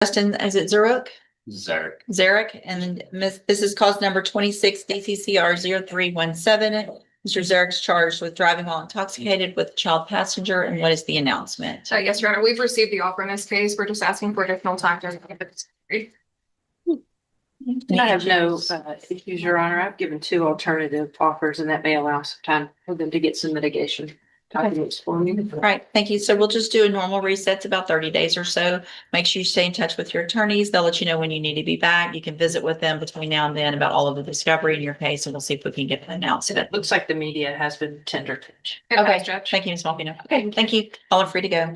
Justin, is it Zurich? Zarek. And this is cause number 26 DCCR 0317. Mr. Zarek's charged with driving while intoxicated with a child passenger. And what is the announcement? Yes, Your Honor, we've received the offer in this case. We're just asking for additional time to. I have no issues, Your Honor. I've given 2 alternative offers, and that may allow some time for them to get some mitigation documents for me. All right, thank you. So we'll just do a normal reset. It's about 30 days or so. Make sure you stay in touch with your attorneys. They'll let you know when you need to be back. You can visit with them between now and then about all of the discovery in your case, and we'll see if we can get an announcement. It looks like the media has been tender. Okay, Judge. thank you, Ms. Malvino. Okay, thank you. All are free to go.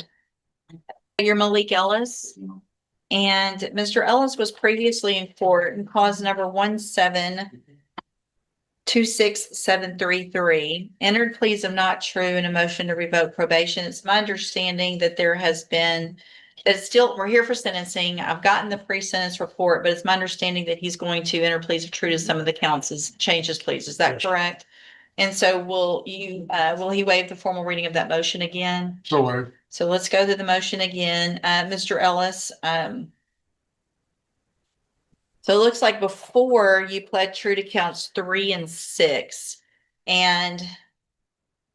You're Malik Ellis. And Mr. Ellis was previously in court in cause number 1726733, entered pleas of not true and a motion to revoke probation. It's my understanding that there has been, that it's still, we're here for sentencing. I've gotten the pre-sentence report, but it's my understanding that he's going to enter pleas of true to some of the counts, as change his pleas. Is that correct? And so will he waive the formal reading of that motion again? So So let's go through the motion again. Mr. Ellis, so it looks like before you pled true to counts 3 and 6, and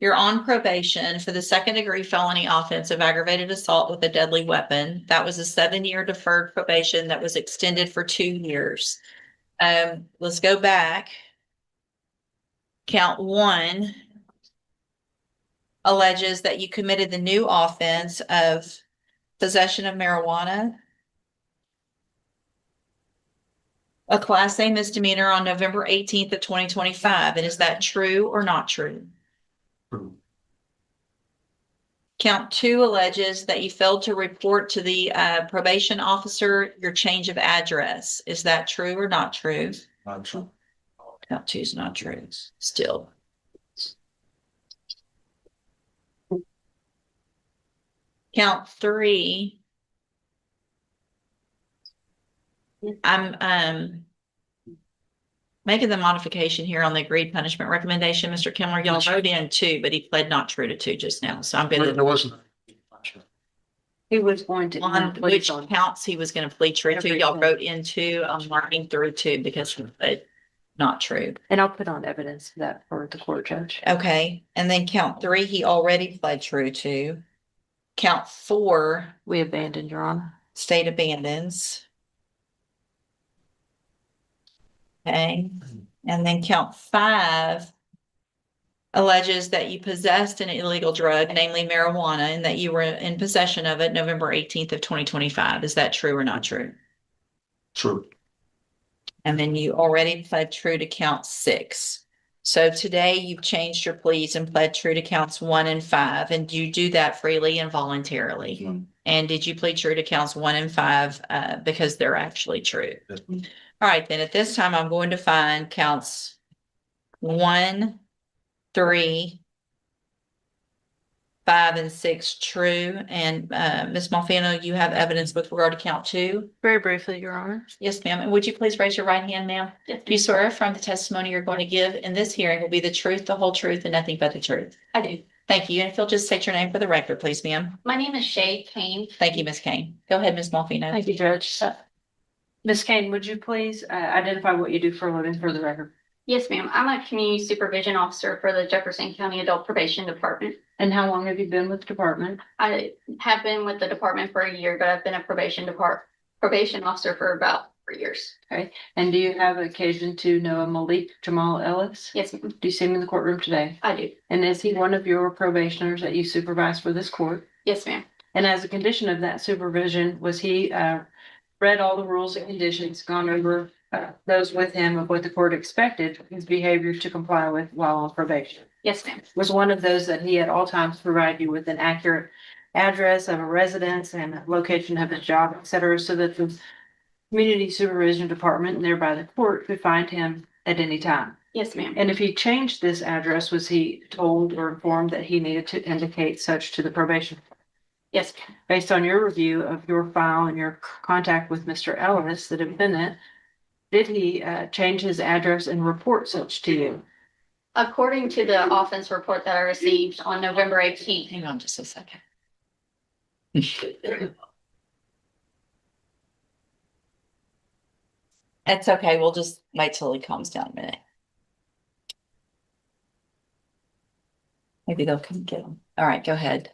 you're on probation for the second-degree felony offense of aggravated assault with a deadly weapon. That was a 7-year deferred probation that was extended for 2 years. Let's go back. Count 1 alleges that you committed the new offense of possession of marijuana, a Class A misdemeanor on November 18th of 2025. And is that true or not true? True. Count 2 alleges that you failed to report to the probation officer your change of address. Is that true or not true? Not true. Count 2 is not true still. Count 3. I'm making the modification here on the agreed punishment recommendation. Mr. Kimler, y'all wrote in 2, but he pled not true to 2 just now. So I'm There gonna wasn't. He was going to. on which counts he was gonna plead true to. Y'all Everything. wrote in 2. I'm marking through 2 because he pled not true. And I'll put on evidence of that for the court judge. Okay, and then count 3, he already pled true to. Count 4, We abandoned, Your Honor. state abandons. Okay, and then count 5 alleges that you possessed an illegal drug, namely marijuana, and that you were in possession of it November 18th of 2025. Is that true or not true? True. And then you already pled true to count 6. So today you've changed your pleas and pled true to counts 1 and 5. And you do that freely and voluntarily? Mhm. And did you plead true to counts 1 and 5 because they're actually true? Yes. All right, then at this time, I'm going to find counts 1, 3, 5, and 6 true. And Ms. Malfino, you have evidence with regard to count 2? Very briefly, Your Honor. Yes, ma'am. And would you please raise your right hand, ma'am? Yes, Do you swear affirm the testimony you're going to give in this hearing will be the truth, the whole truth, and nothing but the truth? I do. Thank you. And if you'll just state your name for the record, please, ma'am. My name is Shay Kane. Thank you, Ms. Kane. Go ahead, Ms. Malfino. Thank you, Judge. Ms. Kane, would you please identify what you do for a living for the record? Yes, ma'am. I'm a community supervision officer for the Jefferson County Adult Probation Department. And how long have you been with the department? I have been with the department for a year, but I've been a probation officer for about 3 years. Okay. And do you have occasion to know a Malik Jamal Ellis? Yes, ma'am. Do you see him in the courtroom today? I do. And is he one of your probationers that you supervise for this court? Yes, ma'am. And as a condition of that supervision, was he read all the rules and conditions, gone over those with him of what the court expected his behavior to comply with while on probation? Yes, ma'am. Was one of those that he at all times provide you with an accurate address of a residence and location of his job, et cetera, so that the community supervision department and thereby the court could find him at any time? Yes, ma'am. And if he changed this address, was he told or informed that he needed to indicate such to the probation? Yes, ma'am. Based on your review of your file and your contact with Mr. Ellis, the defendant, did he change his address and report such to you? According to the offense report that I received on November 18th, Hang on just a second. It's okay. We'll just wait till he calms down a minute. Maybe they'll come get him. All right, go ahead.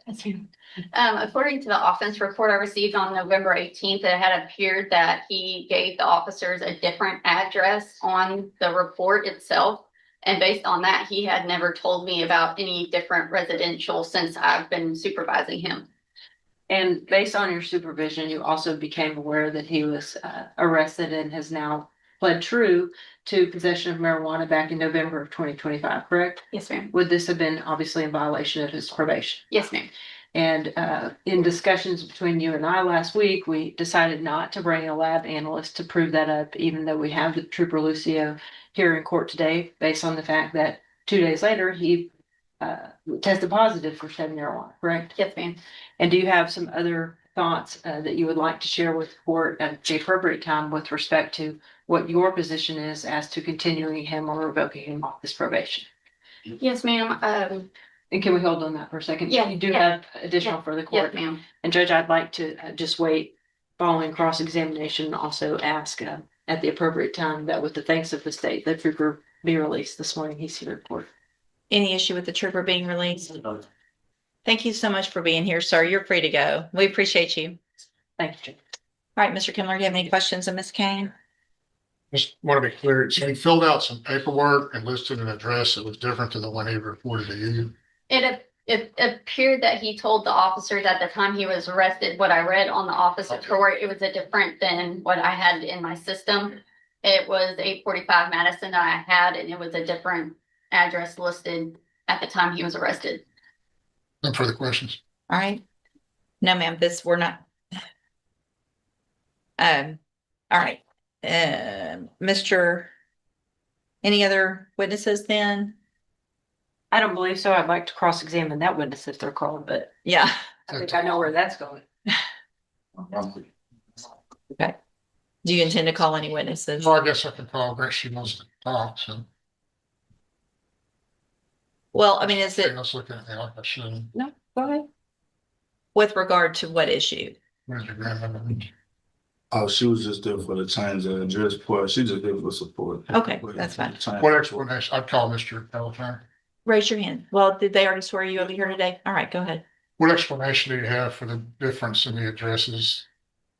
According to the offense report I received on November 18th, it had appeared that he gave the officers a different address on the report itself. And based on that, he had never told me about any different residential since I've been supervising him. And based on your supervision, you also became aware that he was arrested and has now pled true to possession of marijuana back in November of 2025, correct? Yes, ma'am. Would this have been obviously in violation of his probation? Yes, ma'am. And in discussions between you and I last week, we decided not to bring a lab analyst to prove that up, even though we have the Trooper Lucio here in court today, based on the fact that 2 days later, he tested positive for said marijuana, correct? Yes, ma'am. And do you have some other thoughts that you would like to share with the court at the appropriate time with respect to what your position is as to continuing him or revoking him off this probation? Yes, ma'am. And can we hold on that for a second? Yeah, You do yeah. have additional for the Yes, court. ma'am. And Judge, I'd like to just wait following cross-examination, also ask at the appropriate time that with the thanks of the state, that trooper be released this morning. He's here in court. Any issue with the trooper being released? Thank you so much for being here, sir. You're free to go. We appreciate you. Thank you, Judge. All right, Mr. Kimler, do you have any questions of Ms. Kane? Just want to be clear, so he filled out some paperwork and listed an address that was different to the one he reported to you. It appeared that he told the officers at the time he was arrested, what I read on the officer report, it was a different than what I had in my system. It was 845 Madison that I had, and it was a different address listed at the time he was arrested. No further questions. All right. No, ma'am, we're not. All right. Mr. Any other witnesses then? I don't believe so. I'd like to cross-examine that witness if they're called, but Yeah. I think I know where that's going. Okay. Do you intend to call any witnesses? Well, I guess I can call Grace. She wants to talk, so. Well, I mean, is it Let's look at it like I should. no, go ahead. With regard to what issue? Where's your grandmother? Oh, she was just there for the change of address part. She just there for support. Okay, that's fine. What explanation? I'd call Mr. Pelletin. Raise your hand. Well, did they already swear you over here today? All right, go ahead. What explanation do you have for the difference in the addresses?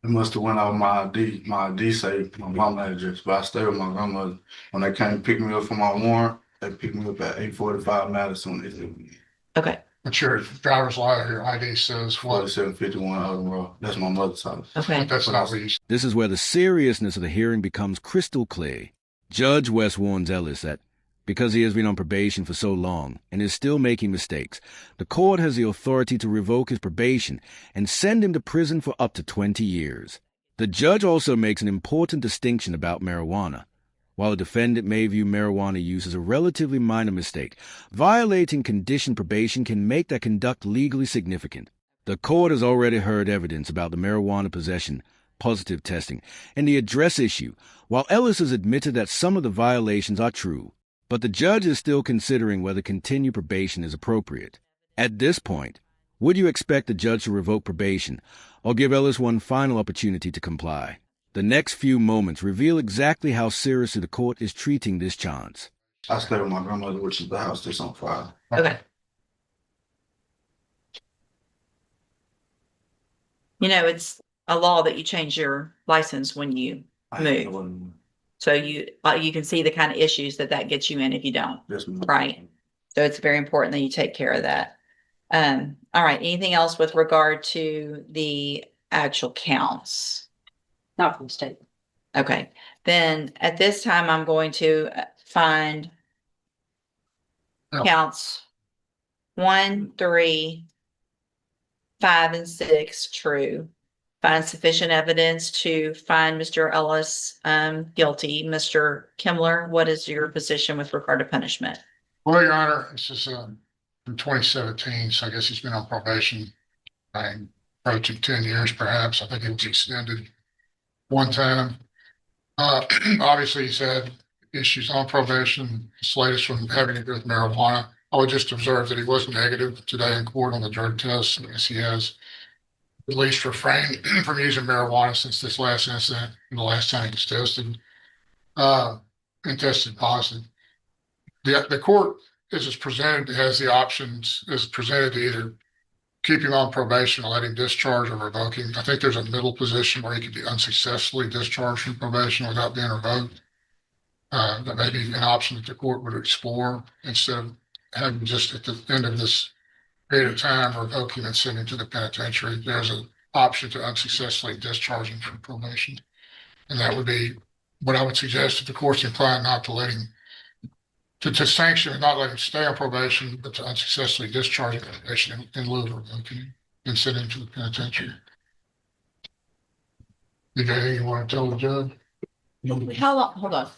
It must have went off my ID. My ID say my mama address, but I stay with my grandmother. When they came to pick me up for my warrant, they picked me up at 845 Madison. They said Okay, But your driver's license, your ID says what? 4751 Autumn Road. That's my mother's house. okay. But that's not what you. This is where the seriousness of the hearing becomes crystal clear. Judge West warns Ellis that because he has been on probation for so long and is still making mistakes, the court has the authority to revoke his probation and send him to prison for up to 20 years. The judge also makes an important distinction about marijuana. While a defendant may view marijuana use as a relatively minor mistake, violating conditioned probation can make that conduct legally significant. The court has already heard evidence about the marijuana possession, positive testing, and the address issue, while Ellis has admitted that some of the violations are true. But the judge is still considering whether continued probation is appropriate. At this point, would you expect the judge to revoke probation or give Ellis one final opportunity to comply? The next few moments reveal exactly how seriously the court is treating this chance. I stay with my grandmother, which is the house that's on fire. Okay. You know, it's a law that you change your license when you move. So you can see the kind of issues that gets you in if you don't. Right. So it's very important that you take care of that. All right. Anything else with regard to the actual counts? Not from the state. Okay. Then at this time, I'm going to find counts 1, 3, 5, and 6 true. Find sufficient evidence to find Mr. Ellis guilty. Mr. Kimler, what is your position with regard to punishment? Well, Your Honor, this is from 2017, so I guess he's been on probation by approaching 10 years, perhaps. I think it was extended one time. Obviously, he's had issues on probation, this latest one having to do with marijuana. I would just observe that he was negative today in court on the drug test. I guess he has at least refrained from using marijuana since this last incident and the last time he was tested. And tested positive. The court, as it's presented, has the options, is presented to either keep him on probation or let him discharge or revoke him. I think there's a middle position where he could be unsuccessfully discharged from probation without being revoked. That may be an option that the court would explore instead of having just at the end of this period of time revoke him and send him to the penitentiary. There's an option to unsuccessfully discharge him from probation. And that would be what I would suggest if the court's inclined not to let him to sanction and not let him stay on probation, but to unsuccessfully discharge him from probation in lieu of revoking him and send him to the penitentiary. You got anything you want to tell the judge? How long, hold on.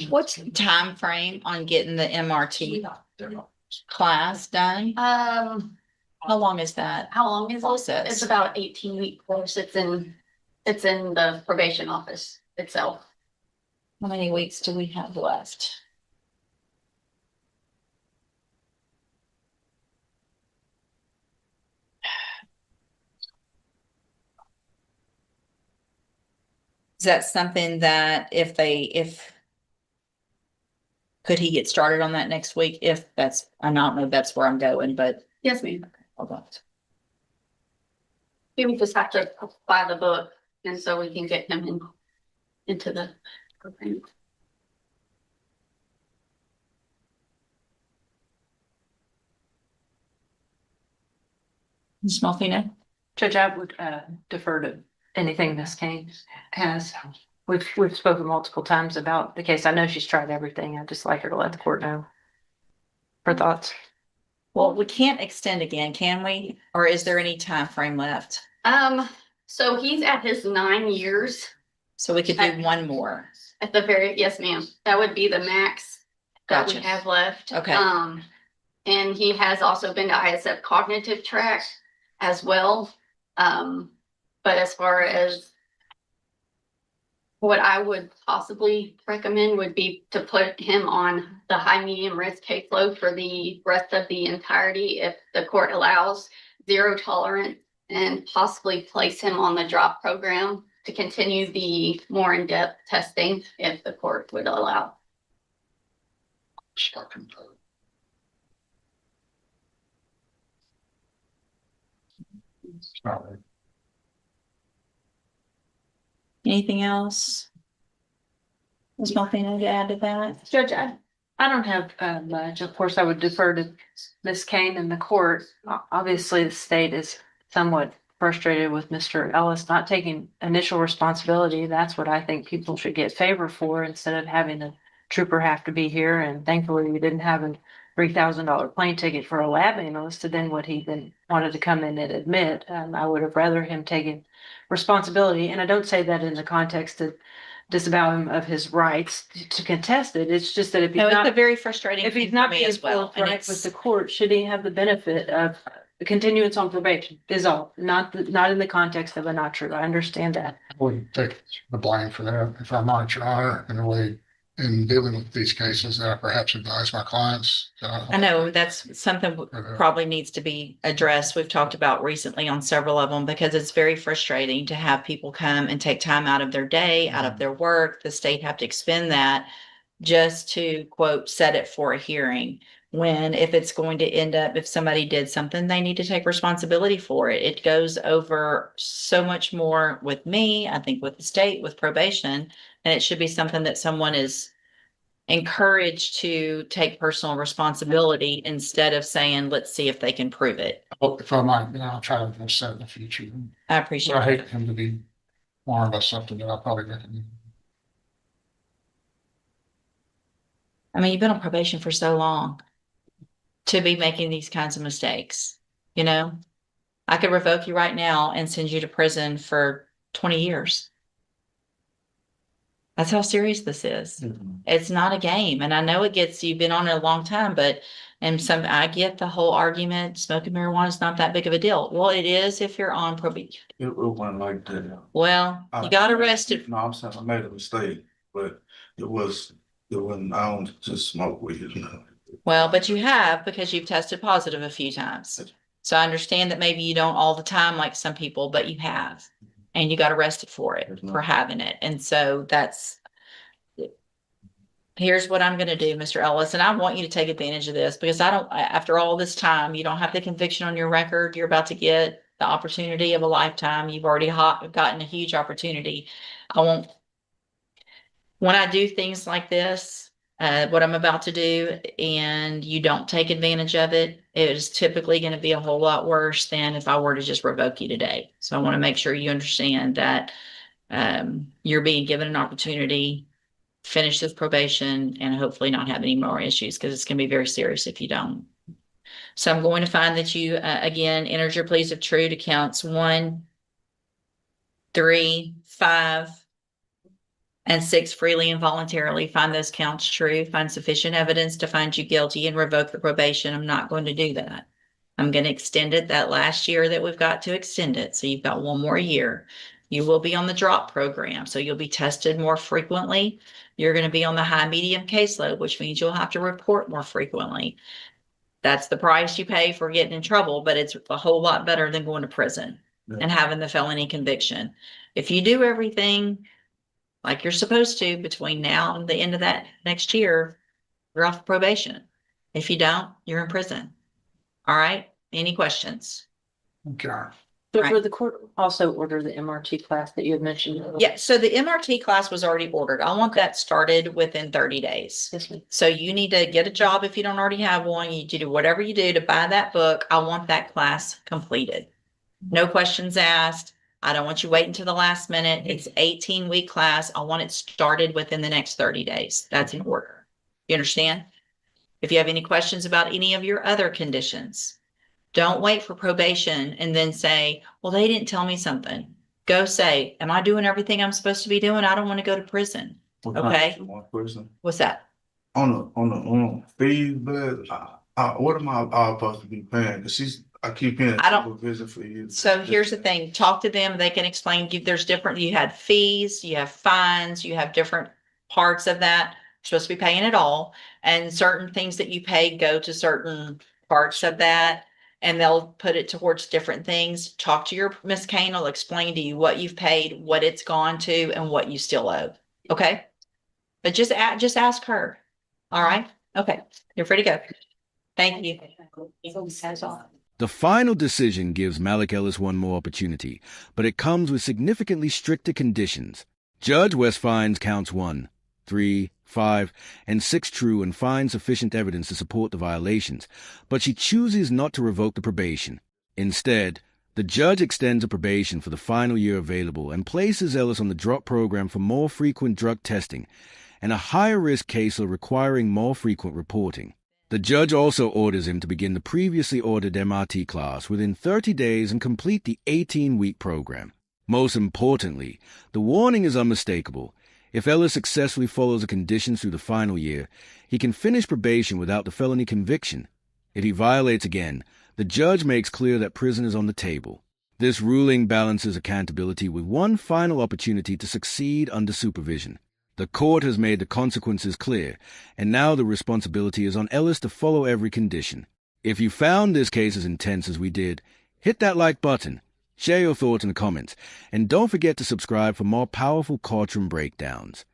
What's the time frame on getting the MRT class done? How long is that? How long is it? Process. It's about 18-week course. It's in the probation office itself. How many weeks do we have left? Is that something that if could he get started on that next week? If that's, I don't know if that's where I'm going, but Yes, ma'am. hold on. We would just have to buy the book, and so we can get him into the program. Ms. Malfino? Judge, I would defer to anything Ms. Kane has. We've spoken multiple times about the case. I know she's tried everything. I'd just like her to let the court know her thoughts. Well, we can't extend again, can we? Or is there any time frame left? So he's at his 9 years So we could do one more. at the very, yes, ma'am. That would be the max that we Gotcha. have left. Okay. And he has also been to ISF cognitive track as well. But as far as what I would possibly recommend would be to put him on the high medium risk caseload for the rest of the entirety if the court allows, zero tolerance, and possibly place him on the drop program to continue the more in-depth testing if the court would allow. Anything else? Ms. Malfino to add to that? Judge, I don't have much. Of course, I would defer to Ms. Kane and the court. Obviously, the state is somewhat frustrated with Mr. Ellis not taking initial responsibility. That's what I think people should get favor for instead of having a trooper have to be here. And thankfully, we didn't have a $3,000 plane ticket for a lab analyst to then what he then wanted to come in and admit. I would have rather him taken responsibility. And I don't say that in the context of disavow him of his rights to contest it. It's just that if he's No, it's not, a very frustrating if thing he's for not me being as well. And forthright with it's, the court, should he have the benefit of the continuance on probation is all, not in the context of a not true. I understand that. I wouldn't take the blame for that if I might, Your Honor, in a way, in dealing with these cases that I perhaps advise my clients. I know that's something probably needs to be addressed. We've talked about recently on several of them because it's very frustrating to have people come and take time out of their day, out of their work. The state have to expend that just to quote, set it for a hearing. When if it's going to end up, if somebody did something, they need to take responsibility for it. It goes over so much more with me, I think with the state, with probation, and it should be something that someone is encouraged to take personal responsibility instead of saying, let's see if they can prove it. If I might, I'll try to address that in the future. I But I appreciate hate it. him to be warned about something that I probably recommend. I mean, you've been on probation for so long to be making these kinds of mistakes, you know? I could revoke you right now and send you to prison for 20 years. That's how serious this is. It's not a game. And I know you've been on it a long time, but, I get the whole argument, smoking marijuana is not that big of a deal. Well, it is if you're on probation. It wasn't like that. Well, you got arrested. No, I'm saying I made a mistake, but it wasn't, I don't just smoke weed, you know. Well, but you have because you've tested positive a few times. So I understand that maybe you don't all the time like some people, but you have. And you got arrested for it, for having it. And so that's Here's what I'm gonna do, Mr. Ellis, and I want you to take advantage of this because I don't, after all this time, you don't have the conviction on your record. You're about to get the opportunity of a lifetime. You've already gotten a huge opportunity. I won't, when I do things like this, what I'm about to do, and you don't take advantage of it, it is typically going to be a whole lot worse than if I were to just revoke you today. So I want to make sure you understand that you're being given an opportunity, finish this probation, and hopefully not have any more issues because it's going to be very serious if you don't. So I'm going to find that you, again, entered your pleas of true to counts 1, 3, 5, and 6 freely and voluntarily. Find those counts true, find sufficient evidence to find you guilty and revoke the probation. I'm not going to do that. I'm going to extend it that last year that we've got to extend it. So you've got 1 more year. You will be on the drop program. So you'll be tested more frequently. You're going to be on the high medium caseload, which means you'll have to report more frequently. That's the price you pay for getting in trouble, but it's a whole lot better than going to prison and having the felony conviction. If you do everything like you're supposed to between now and the end of that next year, you're off probation. If you don't, you're in prison. All right. Any questions? Okay. But for the court also order the MRT class that you had mentioned. Yeah. So the MRT class was already ordered. I want that started within 30 days. Yes, ma'am. So you need to get a job if you don't already have one. You need to do whatever you do to buy that book. I want that class completed. No questions asked. I don't want you waiting until the last minute. It's 18-week class. I want it started within the next 30 days. That's in order. You understand? If you have any questions about any of your other conditions, don't wait for probation and then say, well, they didn't tell me something. Go say, am I doing everything I'm supposed to be doing? I don't want to go to prison. Okay. One person. What's that? On the fees, but what am I supposed to be paying? Cause I keep hearing I don't- supervision for you. So here's the thing, talk to them. They can explain, there's different, you had fees, you have fines, you have different parts of that. You're supposed to be paying it all. And certain things that you pay go to certain parts of that. And they'll put it towards different things. Talk to your Miss Kane will explain to you what you've paid, what it's gone to, and what you still owe. Okay? But just ask her. All right? Okay. You're free to go. Thank you. The final decision gives Malik Ellis one more opportunity, but it comes with significantly stricter conditions. Judge West finds counts 1, 3, 5, and 6 true and finds sufficient evidence to support the violations, but she chooses not to revoke the probation. Instead, the judge extends a probation for the final year available and places Ellis on the drop program for more frequent drug testing and a higher risk caseload requiring more frequent reporting. The judge also orders him to begin the previously ordered MRT class within 30 days and complete the 18-week program. Most importantly, the warning is unmistakable. If Ellis successfully follows the conditions through the final year, he can finish probation without the felony conviction. If he violates again, the judge makes clear that prison is on the table. This ruling balances accountability with one final opportunity to succeed under supervision. The court has made the consequences clear, and now the responsibility is on Ellis to follow every condition. If you found this case as intense as we did, hit that like button, share your thoughts in the comments, and don't forget to subscribe for more powerful courtroom breakdowns.